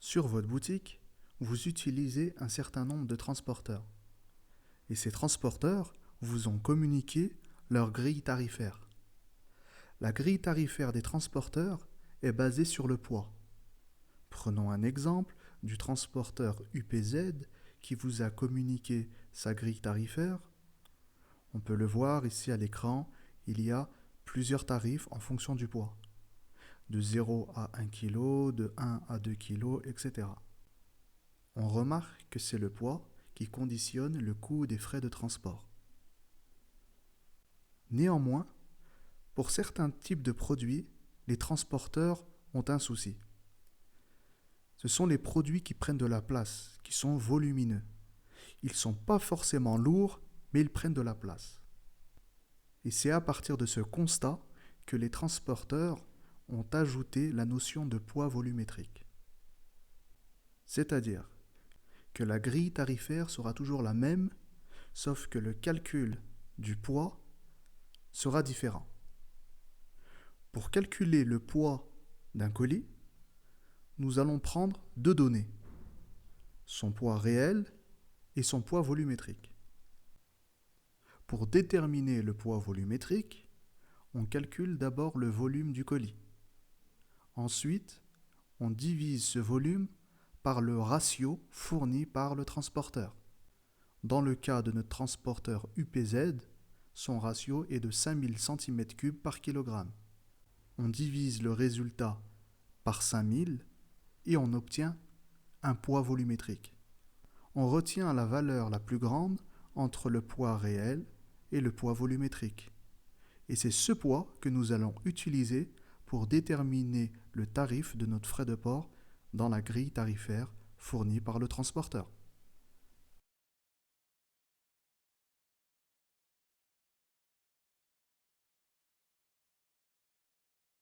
Sur votre boutique, vous utilisez un certain nombre de transporteurs. Et ces transporteurs vous ont communiqué leur grille tarifaire. La grille tarifaire des transporteurs est basée sur le poids. Prenons un exemple du transporteur UPZ qui vous a communiqué sa grille tarifaire. On peut le voir ici à l'écran, il y a plusieurs tarifs en fonction du poids. De 0 à 1 kg, de 1 à 2 kg, etc. On remarque que c'est le poids qui conditionne le coût des frais de transport. Néanmoins, pour certains types de produits, les transporteurs ont un souci. Ce sont les produits qui prennent de la place, qui sont volumineux. Ils ne sont pas forcément lourds, mais ils prennent de la place. Et c'est à partir de ce constat que les transporteurs ont ajouté la notion de poids volumétrique. C'est-à-dire que la grille tarifaire sera toujours la même, sauf que le calcul du poids sera différent. Pour calculer le poids d'un colis, nous allons prendre deux données, son poids réel et son poids volumétrique. Pour déterminer le poids volumétrique, on calcule d'abord le volume du colis. Ensuite, on divise ce volume par le ratio fourni par le transporteur. Dans le cas de notre transporteur UPZ, son ratio est de 5000 cm3 par kg. On divise le résultat par 5000 et on obtient un poids volumétrique. On retient la valeur la plus grande entre le poids réel et le poids volumétrique. Et c'est ce poids que nous allons utiliser pour déterminer le tarif de notre frais de port dans la grille tarifaire fournie par le transporteur.